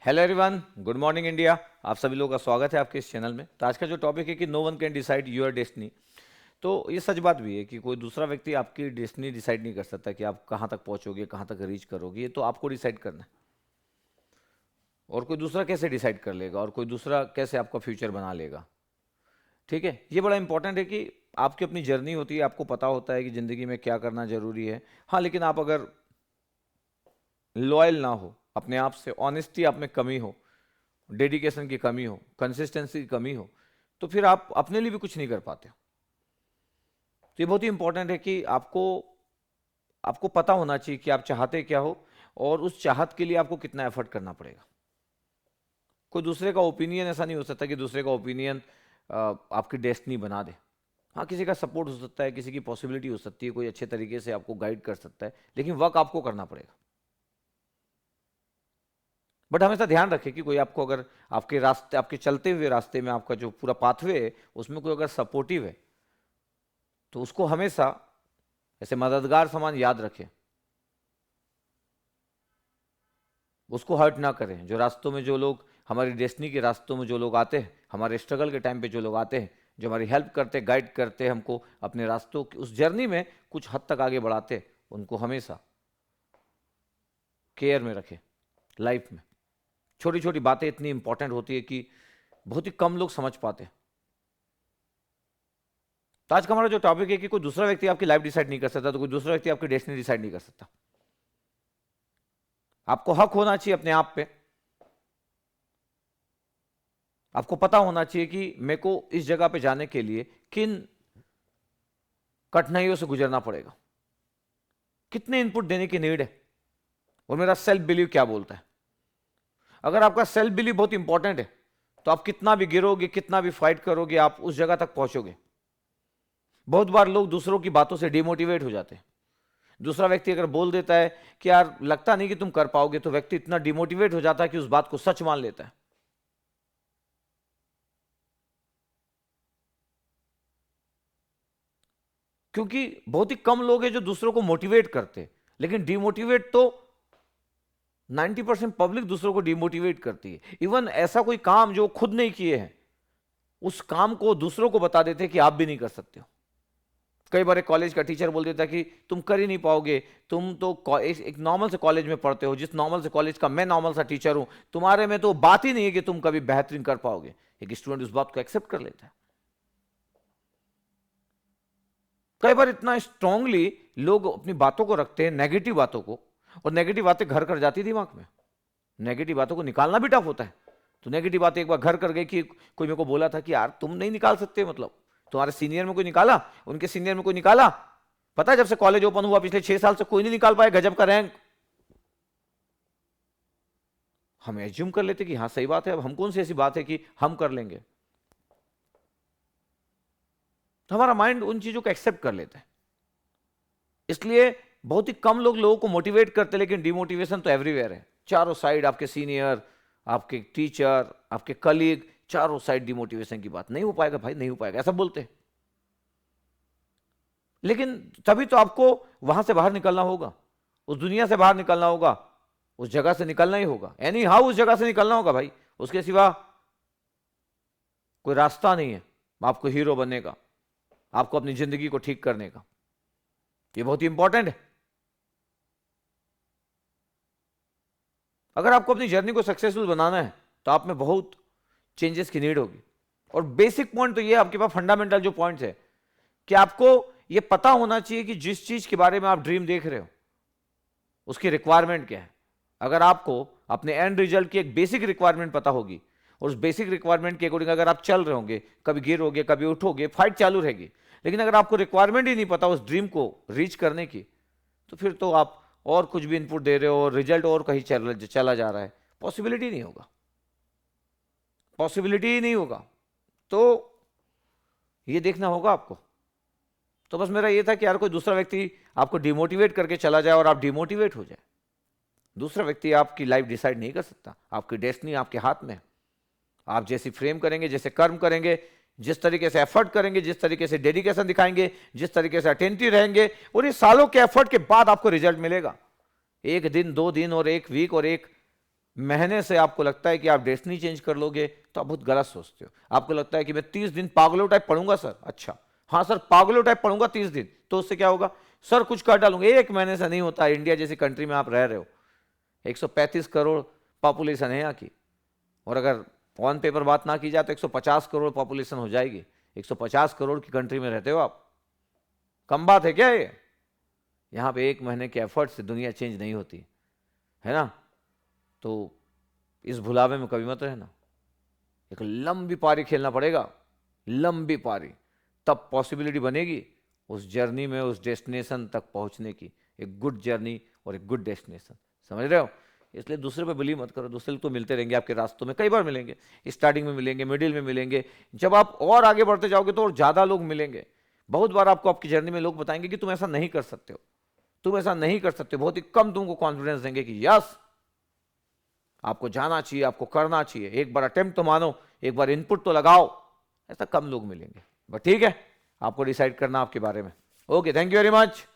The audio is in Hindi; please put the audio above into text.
Hello everyone, good morning India. आप सभी लोगों का स्वागत है आपके इस चैनल में। तो आज का जो टॉपिक है कि no one can decide your destiny. तो ये सच बात भी है कि कोई दूसरा व्यक्ति आपकी डेस्टिनी डिसाइड नहीं कर सकता कि आप कहाँ तक पहुँचोगे, कहाँ तक रीच करोगे। ये तो आपको डिसाइड करना है। और कोई दूसरा कैसे डिसाइड कर लेगा, और कोई दूसरा कैसे आपका फ्यूचर बना लेगा। ठीक है, ये बड़ा इंपॉर्टेंट है कि आपकी अपनी जर्नी होती है, आपको पता होता है कि ज़िंदगी में क्या करना जरूरी है। हाँ, लेकिन आप अगर लॉयल ना हो, अपने आप से ऑनेस्टी आप में कमी हो, डेडिकेशन की कमी हो, कंसिस्टेंसी की कमी हो, तो फिर आप अपने लिए भी कुछ नहीं कर पाते। तो ये बहुत ही इंपॉर्टेंट है कि आपको आपको पता होना चाहिए कि आप चाहते क्या हो, और उस चाहत के लिए आपको कितना एफर्ट करना पड़ेगा। कोई दूसरे का ओपिनियन ऐसा नहीं हो सकता कि दूसरे का ओपिनियन आपकी डेस्टिनी बना दे। हाँ, किसी का सपोर्ट हो सकता है, किसी की पॉसिबिलिटी हो सकती है, कोई अच्छे तरीके से आपको गाइड कर सकता है, लेकिन वर्क आपको करना पड़ेगा। बट हमेशा ध्यान रखें कि कोई आपको अगर आपके रास्ते, आपके चलते हुए रास्ते में आपका जो पूरा पाथवे है उसमें कोई अगर सपोर्टिव है तो उसको हमेशा ऐसे मददगार समान याद रखें, उसको हर्ट ना करें। जो रास्तों में जो लोग, हमारी डेस्टिनी के रास्तों में जो लोग आते हैं, हमारे स्ट्रगल के टाइम पे जो लोग आते हैं, जो हमारी हेल्प करते, गाइड करते, हमको अपने रास्तों की उस जर्नी में कुछ हद तक आगे बढ़ाते, उनको हमेशा केयर में रखें। लाइफ में छोटी छोटी बातें इतनी इंपॉर्टेंट होती है कि बहुत ही कम लोग समझ पाते हैं। तो आज का हमारा जो टॉपिक है कि कोई दूसरा व्यक्ति आपकी लाइफ डिसाइड नहीं कर सकता, तो कोई दूसरा व्यक्ति आपकी डेस्टिनी डिसाइड नहीं कर सकता। आपको हक होना चाहिए अपने आप पे। आपको पता होना चाहिए कि मेरे को इस जगह पे जाने के लिए किन कठिनाइयों से गुजरना पड़ेगा, कितने इनपुट देने की नीड है, और मेरा सेल्फ बिलीव क्या बोलता है। अगर आपका सेल्फ बिलीव बहुत इंपॉर्टेंट है तो आप कितना भी गिरोगे, कितना भी फाइट करोगे, आप उस जगह तक पहुंचोगे। बहुत बार लोग दूसरों की बातों से डिमोटिवेट हो जाते हैं। दूसरा व्यक्ति अगर बोल देता है कि यार लगता नहीं कि तुम कर पाओगे, तो व्यक्ति इतना डिमोटिवेट हो जाता है कि उस बात को सच मान लेता है। क्योंकि बहुत ही कम लोग हैं जो दूसरों को मोटिवेट करते, लेकिन डिमोटिवेट तो 90% पब्लिक दूसरों को डिमोटिवेट करती है। इवन ऐसा कोई काम जो खुद नहीं किए हैं, उस काम को दूसरों को बता देते हैं कि आप भी नहीं कर सकते हो। कई बार एक कॉलेज का टीचर बोल देता है कि तुम कर ही नहीं पाओगे, तुम तो एक नॉर्मल से कॉलेज में पढ़ते हो, जिस नॉर्मल से कॉलेज का मैं नॉर्मल सा टीचर हूं, तुम्हारे में तो बात ही नहीं है कि तुम कभी बेहतरीन कर पाओगे। एक स्टूडेंट उस बात को एक्सेप्ट कर लेता है। कई बार इतना स्ट्रांगली लोग अपनी बातों को रखते हैं, नेगेटिव बातों को, और नेगेटिव बातें घर कर जाती दिमाग में। नेगेटिव बातों को निकालना भी टफ होता है। तो नेगेटिव बातें एक बार घर कर गई कि कोई मेरे को बोला था कि यार तुम नहीं निकाल सकते, मतलब तुम्हारे सीनियर में कोई निकाला, उनके सीनियर में कोई निकाला। पता है जब से कॉलेज ओपन हुआ पिछले 6 साल से कोई नहीं निकाल पाया गजब का रैंक। हम एज्यूम कर लेते कि हाँ सही बात है, अब हम कौन सी ऐसी बात है कि हम कर लेंगे। तो हमारा माइंड उन चीजों को एक्सेप्ट कर लेता है। इसलिए बहुत ही कम लोग लोगों को मोटिवेट करते, लेकिन डिमोटिवेशन तो एवरीवेयर है। चारों साइड आपके सीनियर, आपके टीचर, आपके कलीग, चारों साइड डिमोटिवेशन की बात। नहीं हो पाएगा भाई, नहीं हो पाएगा, ऐसा बोलते हैं। लेकिन तभी तो आपको वहां से बाहर निकलना होगा, उस दुनिया से बाहर निकलना होगा, उस जगह से निकलना ही होगा। एनी हाउ उस जगह से निकलना होगा भाई, उसके सिवा कोई रास्ता नहीं है आपको हीरो बनने का, आपको अपनी जिंदगी को ठीक करने का। ये बहुत ही इंपॉर्टेंट है। अगर आपको अपनी जर्नी को सक्सेसफुल बनाना है तो आप में बहुत चेंजेस की नीड होगी। और बेसिक पॉइंट तो ये आपके पास फंडामेंटल जो पॉइंट्स है कि आपको ये पता होना चाहिए कि जिस चीज के बारे में आप ड्रीम देख रहे हो उसकी रिक्वायरमेंट क्या है। अगर आपको अपने एंड रिजल्ट की एक बेसिक रिक्वायरमेंट पता होगी, और उस बेसिक रिक्वायरमेंट के अकॉर्डिंग अगर आप चल रहे होंगे, कभी गिरोगे कभी उठोगे, फाइट चालू रहेगी। लेकिन अगर आपको रिक्वायरमेंट ही नहीं पता उस ड्रीम को रीच करने की, तो फिर तो आप और कुछ भी इनपुट दे रहे हो और रिजल्ट और कहीं चला जा रहा है। पॉसिबिलिटी नहीं होगा, पॉसिबिलिटी ही नहीं होगा। तो ये देखना होगा आपको। तो बस मेरा ये था कि यार कोई दूसरा व्यक्ति आपको डिमोटिवेट करके चला जाए और आप डिमोटिवेट हो जाए। दूसरा व्यक्ति आपकी लाइफ डिसाइड नहीं कर सकता, आपकी डेस्टिनी आपके हाथ में है। आप जैसी फ्रेम करेंगे, जैसे कर्म करेंगे, जिस तरीके से एफर्ट करेंगे, जिस तरीके से डेडिकेशन दिखाएंगे, जिस तरीके से अटेंटिव रहेंगे, और ये सालों के एफर्ट के बाद आपको रिजल्ट मिलेगा। एक दिन, 2 दिन, और एक वीक, और एक महीने से आपको लगता है कि आप डेस्टिनी चेंज कर लोगे, तो आप बहुत गलत सोचते हो। आपको लगता है कि मैं 30 दिन पागलो टाइप पढ़ूंगा सर, अच्छा हाँ सर पागलो टाइप पढ़ूंगा 30 दिन, तो उससे क्या होगा सर, कुछ कर डालूंगा। एक महीने से नहीं होता। इंडिया जैसी कंट्री में आप रह रहे हो, 135 करोड़ पॉपुलेशन है यहाँ की, और अगर ऑन पेपर बात ना की जाए तो 150 करोड़ पॉपुलेशन हो जाएगी। 150 करोड़ की कंट्री में रहते हो आप, कम बात है क्या ये? यहाँ पे एक महीने के एफर्ट से दुनिया चेंज नहीं होती है ना। तो इस भुलावे में कभी मत रहना। एक लंबी पारी खेलना पड़ेगा, लंबी पारी, तब पॉसिबिलिटी बनेगी उस जर्नी में, उस डेस्टिनेशन तक पहुंचने की। एक गुड जर्नी और एक गुड डेस्टिनेशन, समझ रहे हो? इसलिए दूसरे पे बिलीव मत करो। दूसरे तो मिलते रहेंगे आपके रास्तों में, कई बार मिलेंगे, स्टार्टिंग में मिलेंगे, मिडिल में मिलेंगे, जब आप और आगे बढ़ते जाओगे तो और ज्यादा लोग मिलेंगे। बहुत बार आपको आपकी जर्नी में लोग बताएंगे कि तुम ऐसा नहीं कर सकते हो, तुम ऐसा नहीं कर सकते। बहुत ही कम तुमको कॉन्फिडेंस देंगे कि यस आपको जाना चाहिए, आपको करना चाहिए, एक बार अटेम्प्ट तो मानो, एक बार इनपुट तो लगाओ। ऐसा कम लोग मिलेंगे, बट ठीक है, आपको डिसाइड करना आपके बारे में। Okay, thank you very much.